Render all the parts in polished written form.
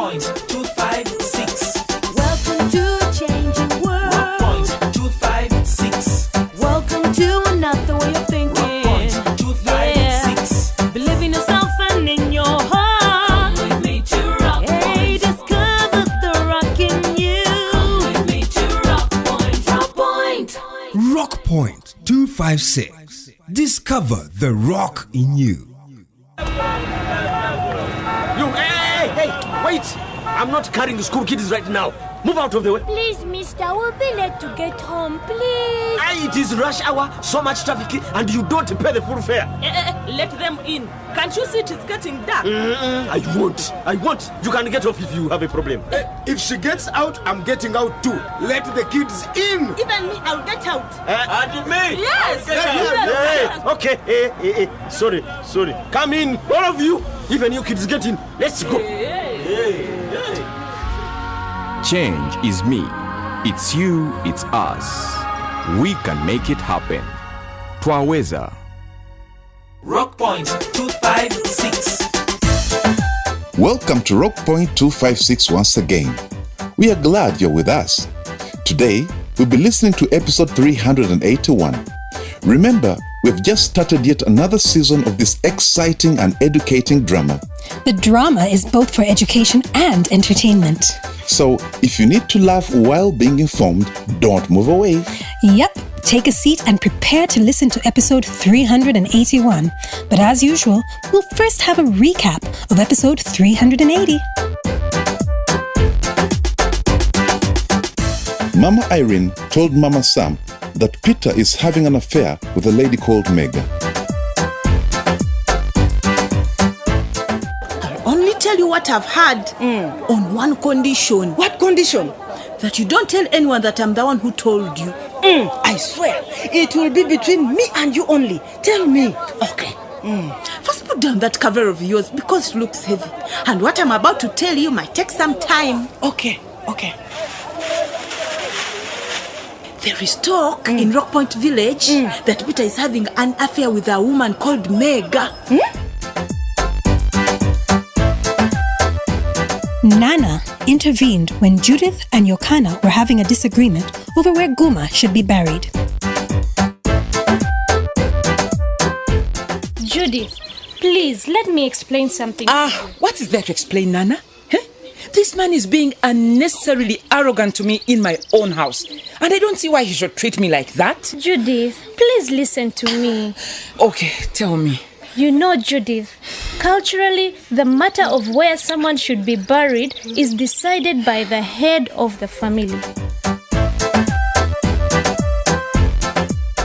Point 256. Welcome to a changing world. Rock Point 256. Welcome to another way of thinking. Rock Point 256. Believe in yourself and in your heart. Come with me to Rock Hey, Point. discover the rock in you. Come with me to Rock Point. Rock Point. Rock Point 256. Discover the rock in you. You, hey, wait! I'm not carrying the school kids right now. Move out of the way. Please, mister, we'll be late to get home, please. It is rush hour, so much traffic, and you don't pay the full fare. Let them in. Can't you see it's getting dark? I won't. You can get off if you have a problem. If she gets out, I'm getting out too. Let the kids in. Even me, I'll get out. And me? Yes. Hey, okay. Hey. Sorry. Come in, all of you. Even you kids get in. Let's go. Change is me. It's you, it's us. We can make it happen. Twaweza. Rock Point 256. Welcome to Rock Point 256 once again. We are glad you're with us. Today, we'll be listening to episode 381. Remember, we've just started yet another season of this exciting and educating drama. The drama is both for education and entertainment. So, if you need to laugh while being informed, don't move away. Yep, take a seat and prepare to listen to episode 381. But as usual, we'll first have a recap of episode 380. Mama Irene told Mama Sam that Peter is having an affair with a lady called Meg. Only tell you what I've had on one condition. What condition? That you don't tell anyone that I'm the one who told you. I swear, it will be between me and you only. Tell me. Okay. First put down that cover of yours because it looks heavy. And what I'm about to tell you might take some time. Okay. There is talk in Rock Point Village that Peter is having an affair with a woman called Meg. Nana intervened when Judith and Yokana were having a disagreement over where Guma should be buried. Judith, please, let me explain something. What is there to explain, Nana? This man is being unnecessarily arrogant to me in my own house. And I don't see why he should treat me like that. Judith, please listen to me. Okay, tell me. You know, Judith, culturally, the matter of where someone should be buried is decided by the head of the family.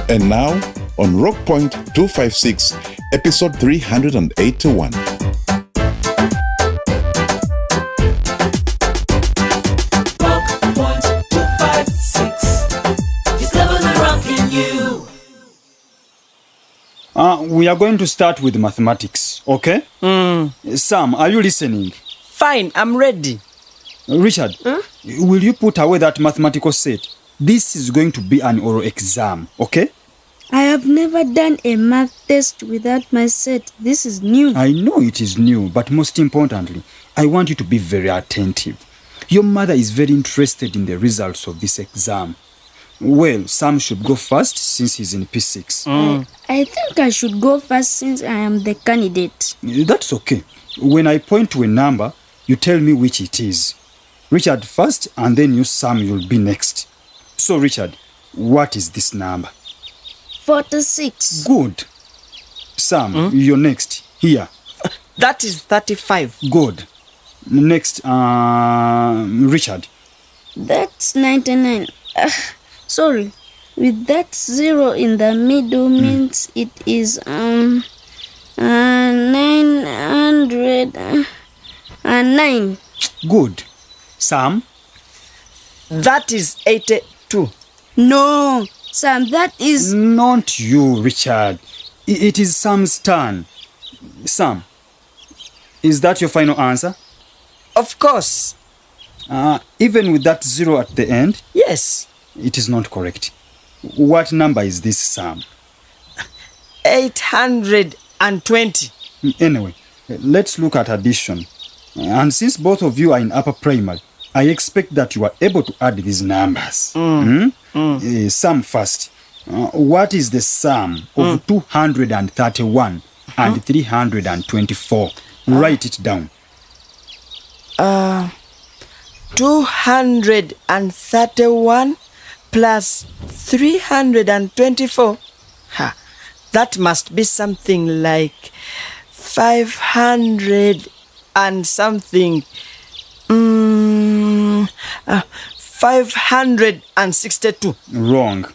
And now, on Rock Point 256, episode 381. Rock Point 256. Discover the rock in you. We are going to start with mathematics, okay? Sam, are you listening? Fine, I'm ready. Richard, will you put away that mathematical set? This is going to be an oral exam, okay? I have never done a math test without my set. This is new. I know it is new, but most importantly, I want you to be very attentive. Your mother is very interested in the results of this exam. Well, Sam should go first since he's in P6. I think I should go first since I am the candidate. That's okay. When I point to a number, you tell me which it is. Richard first, and then you, Sam, you'll be next. So, Richard, what is this number? 46. Good. Sam, you're next. Here. That is 35. Good. Next, Richard. That's 99. Sorry. With that 0 in the middle means it is 909. Good. Sam? That is 82. No, Sam, that is... Not you, Richard. It is Sam's turn. Sam, is that your final answer? Of course. Even with that 0 at the end? Yes. It is not correct. What number is this, Sam? 820. Anyway, let's look at addition. And since both of you are in upper primary, I expect that you are able to add these numbers. Sum first. What is the sum of 231 and 324? Write it down. 231 plus 324. That must be something like 500 and something. 562. Wrong.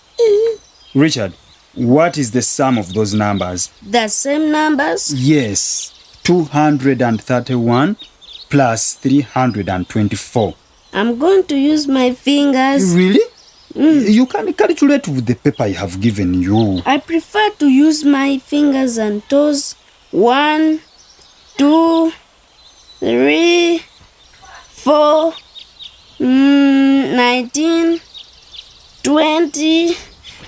Richard, what is the sum of those numbers? The same numbers? Yes. 231 plus 324. I'm going to use my fingers. Really? You can calculate with the paper I have given you. I prefer to use my fingers and toes. 1, 2, 3, 4, 19, 20.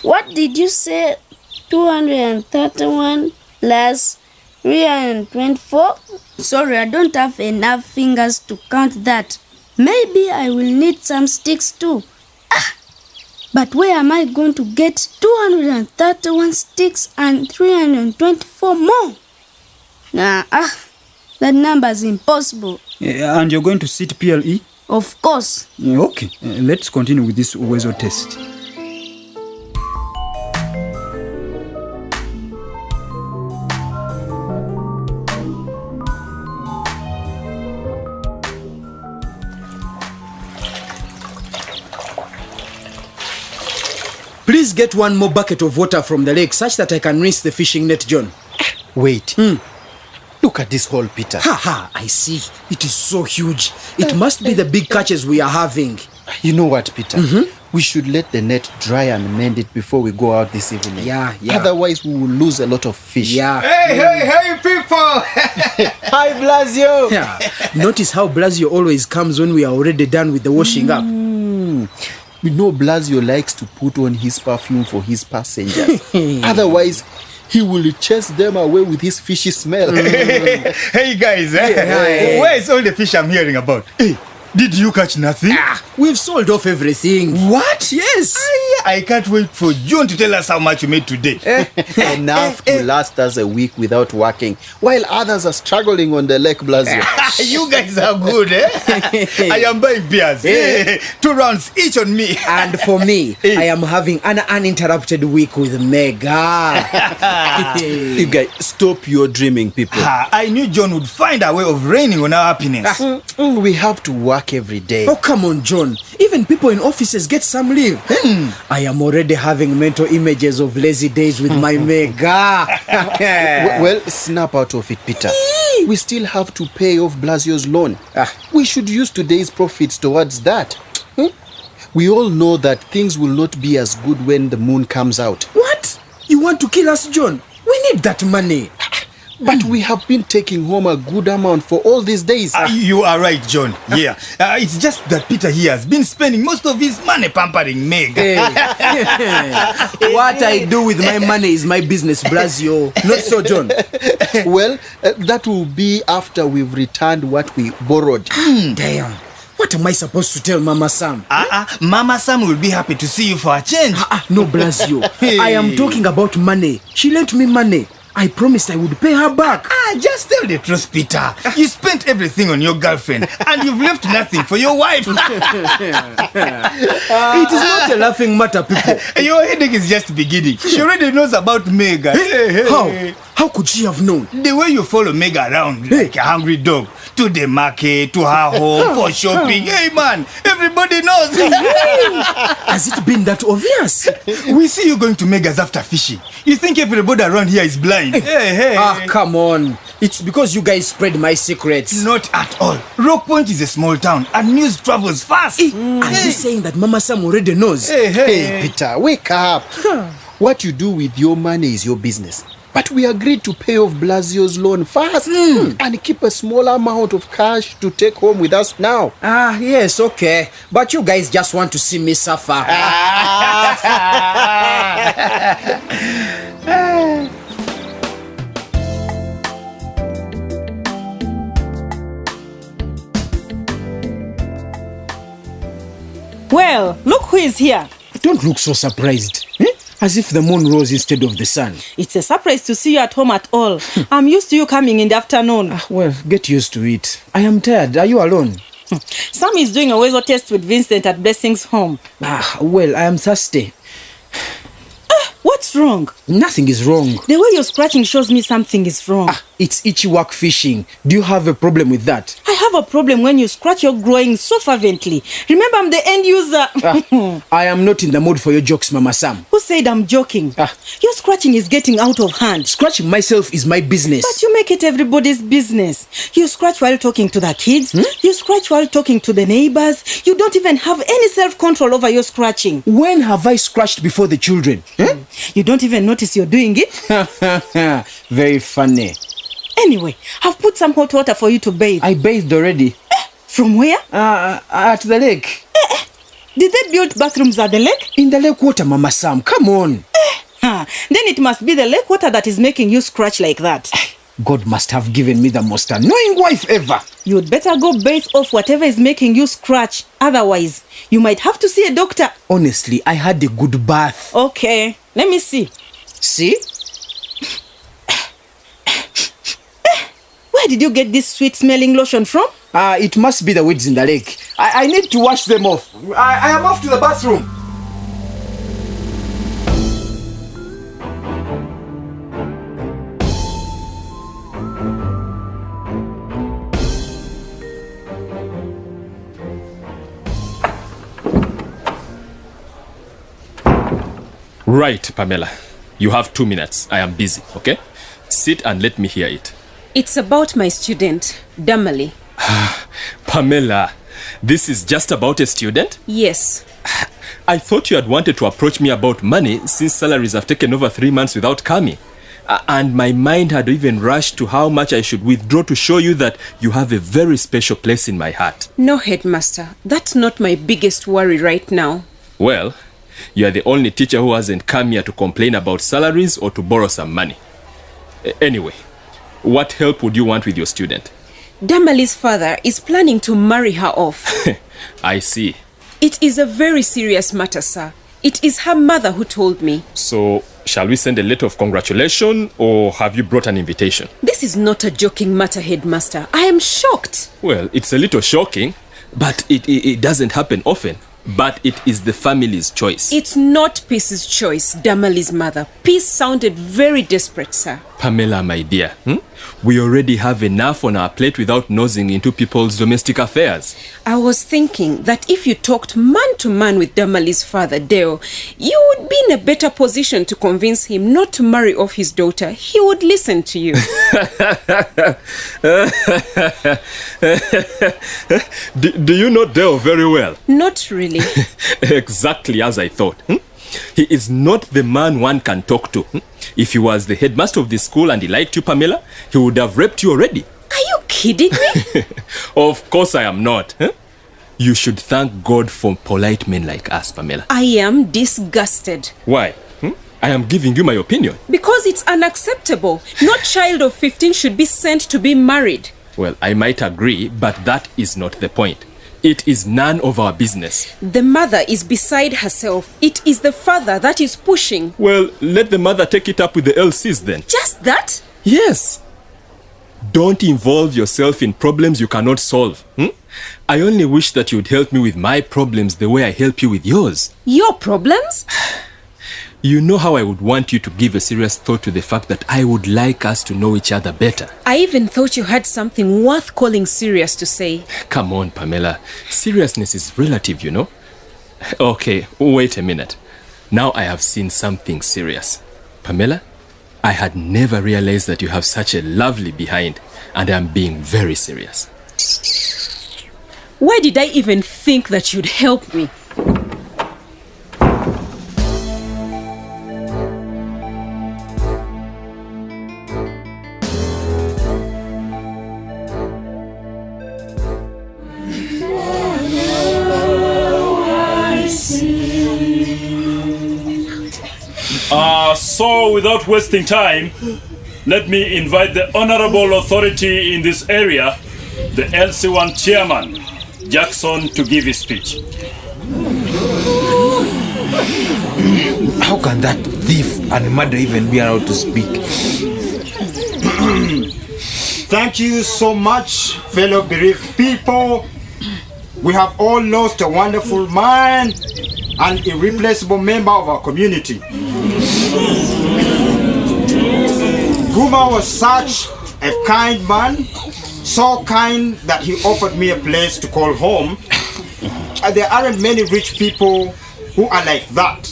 What did you say? 231 plus 324? Sorry, I don't have enough fingers to count that. Maybe I will need some sticks too. But where am I going to get 231 sticks and 324 more? That number is impossible. And you're going to sit PLE? Of course. Okay, let's continue with this Uwezo test. Please get one more bucket of water from the lake such that I can rinse the fishing net, John. Wait. Look at this hole, Peter. I see. It is so huge. It must be the big catches we are having. You know what, Peter? We should let the net dry and mend it before we go out this evening. Yeah. Otherwise, we will lose a lot of fish. Hey, people! Hi, Blasio! Notice how Blasio always comes when we are already done with the washing up. We know Blasio likes to put on his perfume for his passengers. Otherwise, he will chase them away with his fishy smell. Hey guys, where is all the fish I'm hearing about? Hey, did you catch nothing? We've sold off everything. What? Yes. I can't wait for John to tell us how much you made today. Enough to last us a week without working, while others are struggling on the lake, Blasio. You guys are good, eh? I am buying beers. 2 rounds each on me. And for me, I am having an uninterrupted week with Mega. You guys, stop your dreaming, people. I knew John would find a way of raining on our happiness. We have to work every day. Oh, come on, John. Even people in offices get some leave. I am already having mental images of lazy days with my Mega. Well, snap out of it, Peter. We still have to pay off Blasio's loan. We should use today's profits towards that. We all know that things will not be as good when the moon comes out. What? You want to kill us, John? We need that money. But we have been taking home a good amount for all these days. You are right, John. Yeah. It's just that Peter here has been spending most of his money pampering Meg. What I do with my money is my business, Blasio. Not so, John. Well, that will be after we've returned what we borrowed. Damn. What am I supposed to tell Mama Sam? Mama Sam will be happy to see you for a change. No, Blasio. I am talking about money. She lent me money. I promised I would pay her back. Just tell the truth, Peter. You spent everything on your girlfriend and you've left nothing for your wife. It is not a laughing matter, people. Your headache is just beginning. She already knows about Mega. How? How could she have known? The way you follow Mega around like a hungry dog. To the market, to her home, for shopping. Hey man, everybody knows. Has it been that obvious? We see you going to Mega's after fishing. You think everybody around here is blind? Come on. It's because you guys spread my secrets. Not at all. Rock Point is a small town and news travels fast. Are you saying that Mama Sam already knows? Hey, Peter, wake up. What you do with your money is your business. But we agreed to pay off Blasio's loan first and keep a small amount of cash to take home with us now. Yes, okay. But you guys just want to see me suffer. Well, look who is here. Don't look so surprised. As if the moon rose instead of the sun. It's a surprise to see you at home at all. I'm used to you coming in the afternoon. Well, get used to it. I am tired. Are you alone? Sam is doing a weasel test with Vincent at Blessing's home. Well, I am thirsty. What's wrong? Nothing is wrong. The way you're scratching shows me something is wrong. It's itchy work fishing. Do you have a problem with that? I have a problem when you scratch your groin so fervently. Remember, I'm the end user. I am not in the mood for your jokes, Mama Sam. Who said I'm joking? Your scratching is getting out of hand. Scratching myself is my business. But you make it everybody's business. You scratch while talking to the kids. You scratch while talking to the neighbors. You don't even have any self-control over your scratching. When have I scratched before the children? You don't even notice you're doing it? Very funny. Anyway, I've put some hot water for you to bathe. I bathed already. From where? At the lake. Did they build bathrooms at the lake? In the lake water, Mama Sam. Come on. Then it must be the lake water that is making you scratch like that. God must have given me the most annoying wife ever. You'd better go bathe off whatever is making you scratch. Otherwise, you might have to see a doctor. Honestly, I had a good bath. Okay, let me see. See? Where did you get this sweet-smelling lotion from? It must be the weeds in the lake. I need to wash them off. I am off to the bathroom. Right, Pamela. You have 2 minutes. I am busy, okay? Sit and let me hear it. It's about my student, Damali. Pamela, this is just about a student? Yes. I thought you had wanted to approach me about money since salaries have taken over 3 months without coming. And my mind had even rushed to how much I should withdraw to show you that you have a very special place in my heart. No, headmaster. That's not my biggest worry right now. Well, you are the only teacher who hasn't come here to complain about salaries or to borrow some money. Anyway, what help would you want with your student? Damali's father is planning to marry her off. I see. It is a very serious matter, sir. It is her mother who told me. So, shall we send a letter of congratulation or have you brought an invitation? This is not a joking matter, headmaster. I am shocked. Well, it's a little shocking, but it doesn't happen often. But it is the family's choice. It's not Peace's choice, Damali's mother. Peace sounded very desperate, sir. Pamela, my dear, we already have enough on our plate without nosing into people's domestic affairs. I was thinking that if you talked man to man with Damali's father, Deo, you would be in a better position to convince him not to marry off his daughter. He would listen to you. Do you know Deo very well? Not really. Exactly as I thought. He is not the man one can talk to. If he was the headmaster of the school and he liked you, Pamela, he would have raped you already. Are you kidding me? Of course I am not. You should thank God for polite men like us, Pamela. I am disgusted. Why? I am giving you my opinion. Because it's unacceptable. No child of 15 should be sent to be married. Well, I might agree, but that is not the point. It is none of our business. The mother is beside herself. It is the father that is pushing. Well, let the mother take it up with the LCs then. Just that? Yes. Don't involve yourself in problems you cannot solve. I only wish that you'd help me with my problems the way I help you with yours. Your problems? You know how I would want you to give a serious thought to the fact that I would like us to know each other better. I even thought you had something worth calling serious to say. Come on, Pamela. Seriousness is relative, you know. Okay, wait a minute. Now I have seen something serious. Pamela, I had never realized that you have such a lovely behind, and I'm being very serious. Why did I even think that you'd help me? So, without wasting time, let me invite the honorable authority in this area, the LC1 chairman, Jackson, to give his speech. How can that thief and murderer even be allowed to speak? Thank you so much, fellow bereaved people. We have all lost a wonderful man and irreplaceable member of our community. Guma was such a kind man, so kind that he offered me a place to call home. And there aren't many rich people who are like that.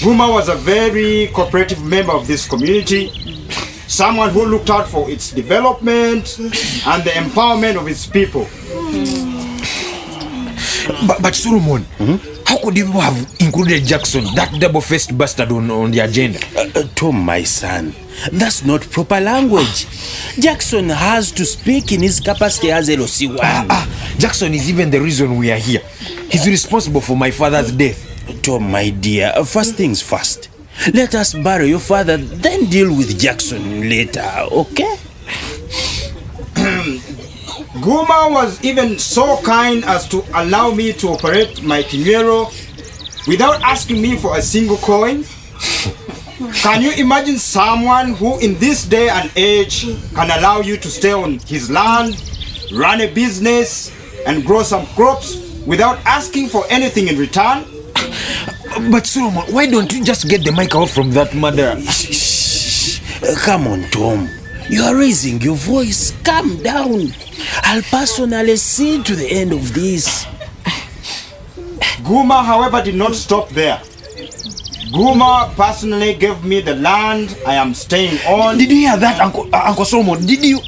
Guma was a very cooperative member of this community, someone who looked out for its development and the empowerment of its people. But Solomon, how could you have included Jackson, that double-faced bastard, on the agenda? Tom, my son, that's not proper language. Jackson has to speak in his capacity as LOC1. Jackson is even the reason we are here. He's responsible for my father's death. Tom, my dear, first things first. Let us bury your father, then deal with Jackson later, okay? Guma was even so kind as to allow me to operate my Kinero without asking me for a single coin. Can you imagine someone who in this day and age can allow you to stay on his land, run a business, and grow some crops without asking for anything in return? But Solomon, why don't you just get the mic out from that murderer? Come on, Tom. You are raising your voice. Calm down. I'll personally see to the end of this. Guma, however, did not stop there. Guma personally gave me the land I am staying on. Did you hear that, Uncle Solomon? Did you?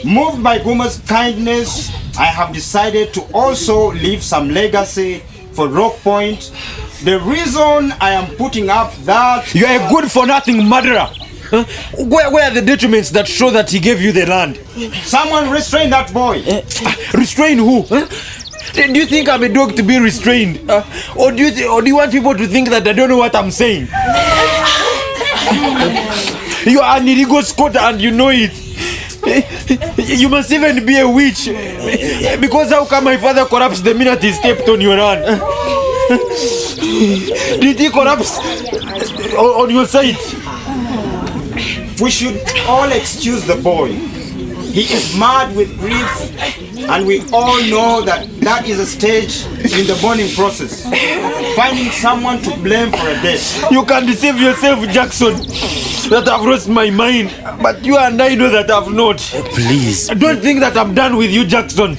Moved by Guma's kindness, I have decided to also leave some legacy for Rock Point. The reason I am putting up that... You are a good-for-nothing murderer. Huh? Where are the documents that show that he gave you the land? Someone restrain that boy. Restrain who? Huh? Do you think I'm a dog to be restrained? Or do you want people to think that I don't know what I'm saying? You are an illegal squatter and you know it. You must even be a witch. Because how come my father corrupts the minute he stepped on your hand? Did he corrupt on your side? We should all excuse the boy. He is mad with grief, and we all know that that is a stage in the mourning process. Finding someone to blame for a death. You can deceive yourself, Jackson, that I've lost my mind, but you and I know that I've not. Please. Don't think that I'm done with you, Jackson.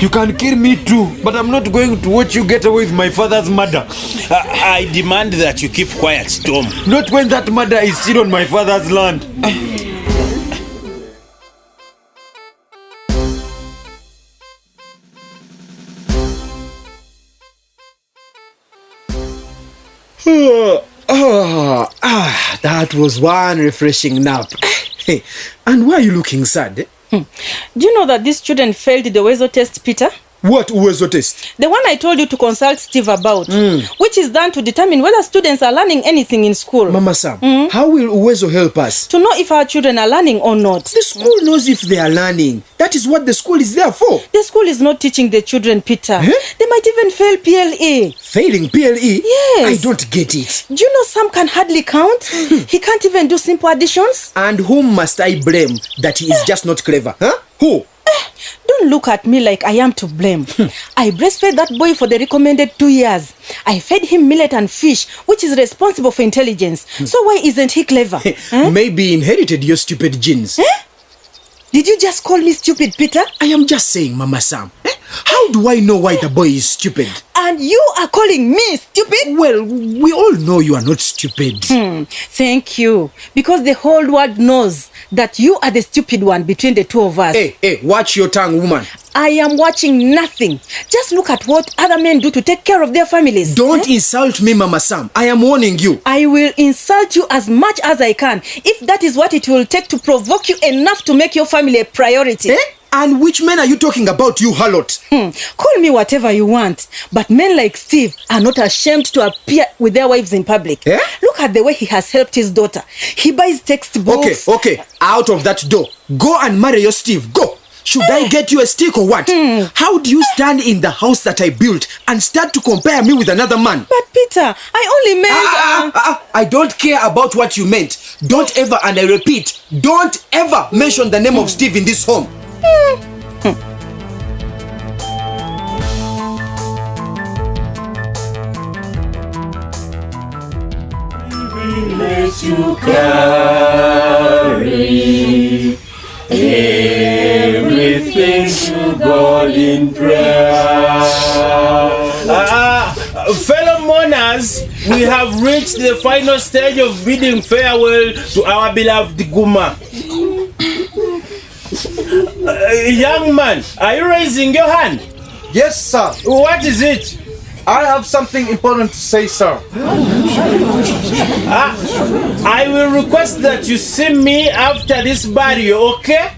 You can kill me too, but I'm not going to watch you get away with my father's murder. I demand that you keep quiet, Tom. Not when that murder is still on my father's land. That was one refreshing nap. Hey, and why are you looking sad? Do you know that this student failed the Uwezo test, Peter? What Uwezo test? The one I told you to consult Steve about, which is done to determine whether students are learning anything in school. Mama Sam, how will Uwezo help us? To know if our children are learning or not. The school knows if they are learning. That is what the school is there for. The school is not teaching the children, Peter. They might even fail PLE. Failing PLE? Yes. I don't get it. Do you know Sam can hardly count? He can't even do simple additions. And whom must I blame that he is just not clever? Huh? Who? Don't look at me like I am to blame. I breastfed that boy for the recommended 2 years. I fed him millet and fish, which is responsible for intelligence. So why isn't he clever? Maybe he inherited your stupid genes. Did you just call me stupid, Peter? I am just saying, Mama Sam. How do I know why the boy is stupid? And you are calling me stupid? Well, we all know you are not stupid. Thank you. Because the whole world knows that you are the stupid one between the two of us. Hey, watch your tongue, woman. I am watching nothing. Just look at what other men do to take care of their families. Don't insult me, Mama Sam. I am warning you. I will insult you as much as I can, if that is what it will take to provoke you enough to make your family a priority. And which men are you talking about, you harlot? Call me whatever you want, but men like Steve are not ashamed to appear with their wives in public. Look at the way he has helped his daughter. He buys textbooks. Okay, out of that door. Go and marry your Steve. Go. Should I get you a stick or what? How do you stand in the house that I built and start to compare me with another man? But Peter, I only meant... I don't care about what you meant. Don't ever, and I repeat, don't ever mention the name of Steve in this home. Let you carry everything to God in prayer. Fellow mourners, we have reached the final stage of bidding farewell to our beloved Guma. Young man, are you raising your hand? Yes, sir. What is it? I have something important to say, sir. I will request that you see me after this burial, okay?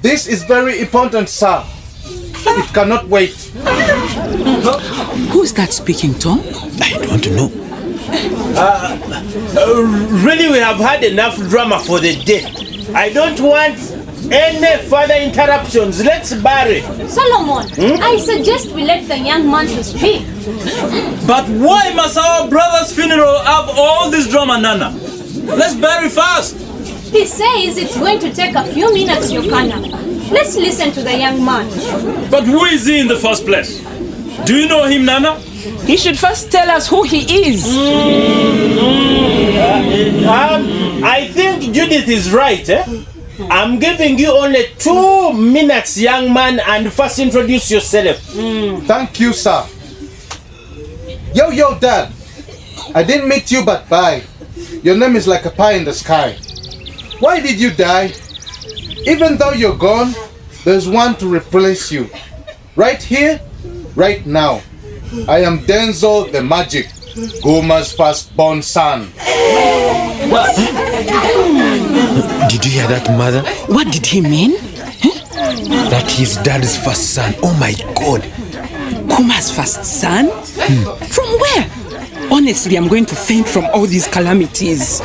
This is very important, sir. It cannot wait. Who's that speaking, Tom? I don't know. Really, we have had enough drama for the day. I don't want any further interruptions. Let's bury. Solomon, I suggest we let the young man to speak. But why must our brother's funeral have all this drama, Nana? Let's bury fast. He says it's going to take a few minutes, Yokana. Let's listen to the young man. But who is he in the first place? Do you know him, Nana? He should first tell us who he is. I think Judith is right, eh? I'm giving you only 2 minutes, young man, and first introduce yourself. Thank you, sir. Yo, Dad. I didn't meet you, but bye. Your name is like a pie in the sky. Why did you die? Even though you're gone, there's one to replace you. Right here, right now. I am Denzel the Magic, Guma's firstborn son. Did you hear that, mother? What did he mean? That he's dad's first son. Oh my God. Kuma's first son? From where? Honestly, I'm going to faint from all these calamities.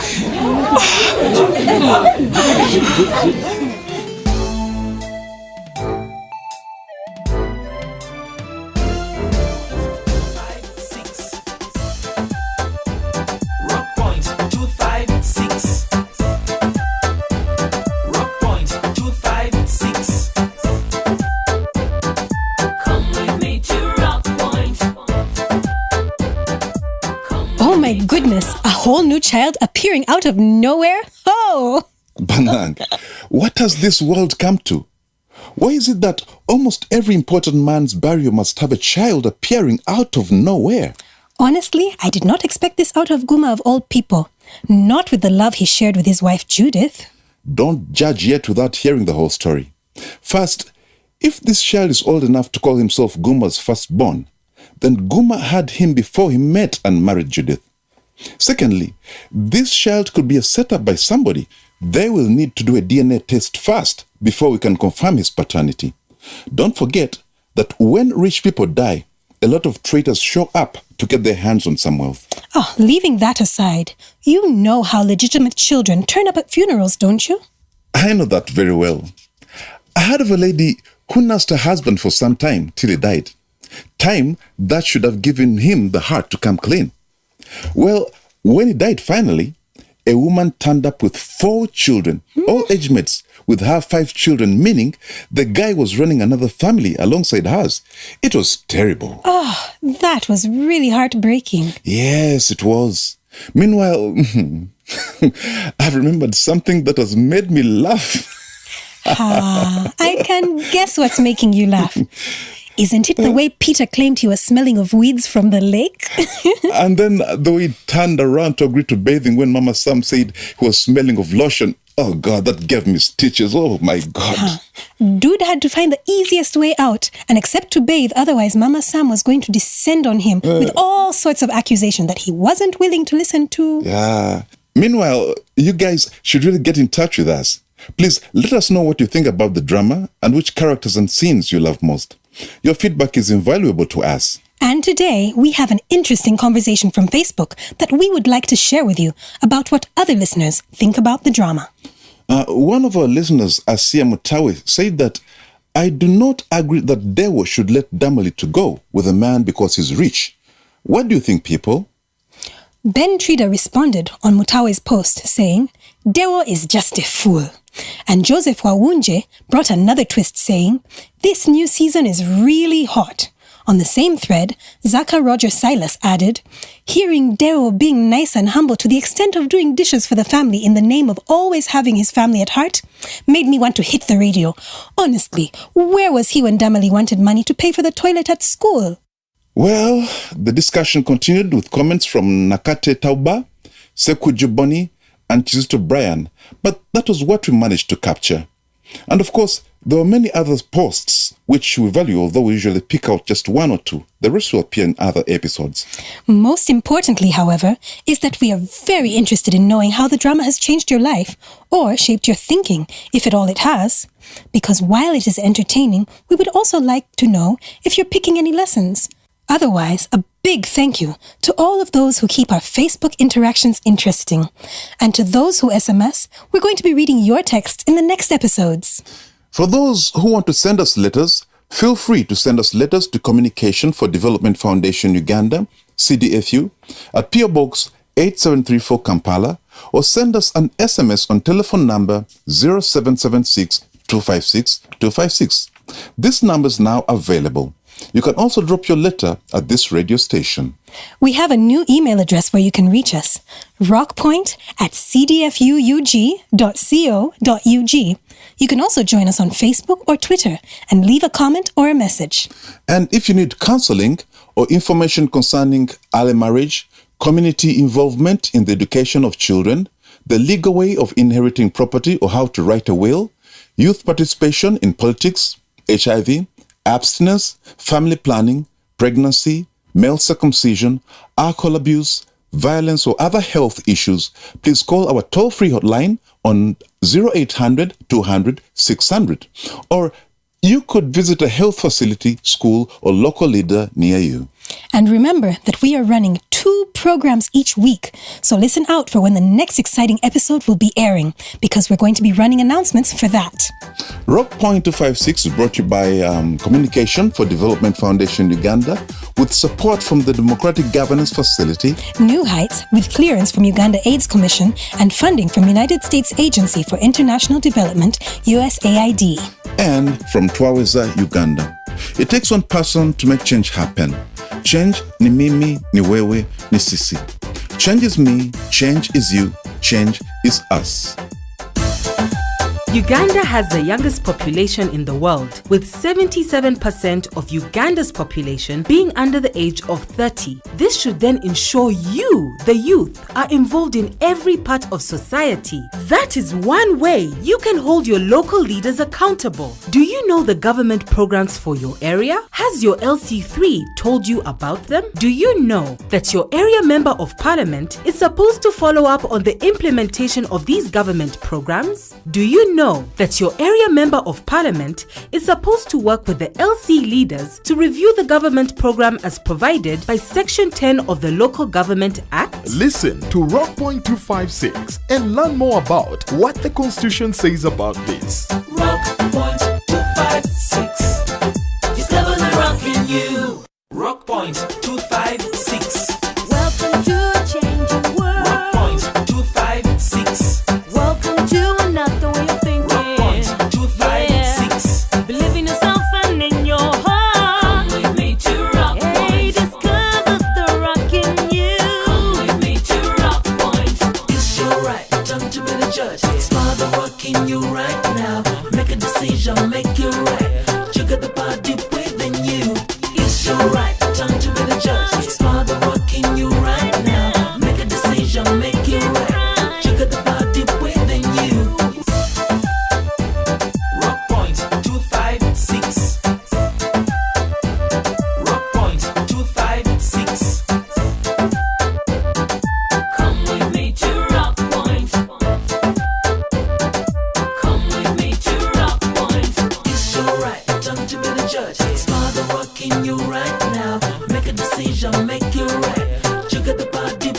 Oh my goodness, a whole new child appearing out of nowhere? Oh! Banang, what has this world come to? Why is it that almost every important man's burial must have a child appearing out of nowhere? Honestly, I did not expect this out of Guma of all people. Not with the love he shared with his wife Judith. Don't judge yet without hearing the whole story. First, if this child is old enough to call himself Guma's firstborn, then Guma had him before he met and married Judith. Secondly, this child could be a setup by somebody. They will need to do a DNA test first before we can confirm his paternity. Don't forget that when rich people die, a lot of traitors show up to get their hands on some wealth. Oh, leaving that aside, you know how legitimate children turn up at funerals, don't you? I know that very well. I heard of a lady who nursed her husband for some time till he died. Time that should have given him the heart to come clean. Well, when he died finally, a woman turned up with 4 children, all age mates, with her 5 children, meaning the guy was running another family alongside hers. It was terrible. Oh, that was really heartbreaking. Yes, it was. Meanwhile, I've remembered something that has made me laugh. I can guess what's making you laugh. Isn't it the way Peter claimed he was smelling of weeds from the lake? And then the way he turned around to agree to bathing when Mama Sam said he was smelling of lotion. Oh God, that gave me stitches. Oh my God. Dude had to find the easiest way out and accept to bathe, otherwise Mama Sam was going to descend on him with all sorts of accusation that he wasn't willing to listen to. Yeah. Meanwhile, you guys should really get in touch with us. Please let us know what you think about the drama and which characters and scenes you love most. Your feedback is invaluable to us. And today, we have an interesting conversation from Facebook that we would like to share with you about what other listeners think about the drama. One of our listeners, Asia Mutawe, said that I do not agree that Dewo should let Damali to go with a man because he's rich. What do you think, people? Ben Trida responded on Mutawe's post saying, Dewo is just a fool. And Joseph Wawunje brought another twist saying, this new season is really hot. On the same thread, Zaka Roger Silas added, hearing Dewo being nice and humble to the extent of doing dishes for the family in the name of always having his family at heart made me want to hit the radio. Honestly, where was he when Damali wanted money to pay for the toilet at school? Well, the discussion continued with comments from Nakate Tauba, Seku Juboni, and Chizito Brian, but that was what we managed to capture. And of course, there were many other posts which we value, although we usually pick out just one or two. The rest will appear in other episodes. Most importantly, however, is that we are very interested in knowing how the drama has changed your life or shaped your thinking, if at all it has. Because while it is entertaining, we would also like to know if you're picking any lessons. Otherwise, a big thank you to all of those who keep our Facebook interactions interesting. And to those who SMS, we're going to be reading your texts in the next episodes. For those who want to send us letters, feel free to send us letters to Communication for Development Foundation Uganda, CDFU, at PO Box 8734 Kampala, or send us an SMS on telephone number 0776 256 256. This number is now available. You can also drop your letter at this radio station. We have a new email address where you can reach us, rockpoint@cdfuug.co.ug. You can also join us on Facebook or Twitter and leave a comment or a message. And if you need counseling or information concerning early marriage, community involvement in the education of children, the legal way of inheriting property or how to write a will, youth participation in politics, HIV, abstinence, family planning, pregnancy, male circumcision, alcohol abuse, violence or other health issues, please call our toll-free hotline on 0800 200 600. Or you could visit a health facility, school, or local leader near you. And remember that we are running 2 programs each week, so listen out for when the next exciting episode will be airing, because we're going to be running announcements for that. Rock Point 256 is brought to you by Communication for Development Foundation Uganda, with support from the Democratic Governance Facility, New Heights, with clearance from Uganda AIDS Commission and funding from United States Agency for International Development, USAID. and from Twaweza, Uganda. It takes one person to make change happen. Change ni mimi, ni wewe, ni sisi. Change is me, change is you, change is us. Uganda has the youngest population in the world, with 77% of Uganda's population being under the age of 30. This should then ensure you, the youth, are involved in every part of society. That is one way you can hold your local leaders accountable. Do you know the government programs for your area? Has your LC3 told you about them? Do you know that your area member of parliament is supposed to follow up on the implementation of these government programs? Do you know that your area member of parliament is supposed to work with the LC leaders to review the government program as provided by Section 10 of the Local Government Act? Listen to Rock Point 256 and learn more about what the Constitution says about this. Rock Point 256 is leveling rocking you. Rock Point 256. Welcome to a changing world. Rock Point 256. Welcome to another way of thinking. Rock Point 256. Believe in yourself and in your heart. Come with me to Rock Point. Hey, discover the rock in you. Come with me to Rock Point. It's your right, time to be the judge. Smile the rock in you right now. Make a decision, make it right. You got the body within you. It's your right, time to be the judge. Smile the rock in you right now. Make a decision, make it right. You got the body within you. Rock Point 256. Rock Point 256. Come with me to Rock Point. Come with me to Rock Point. It's your right, time to be the judge. Smile the rock in you right now. Make a decision, make it right. You got the body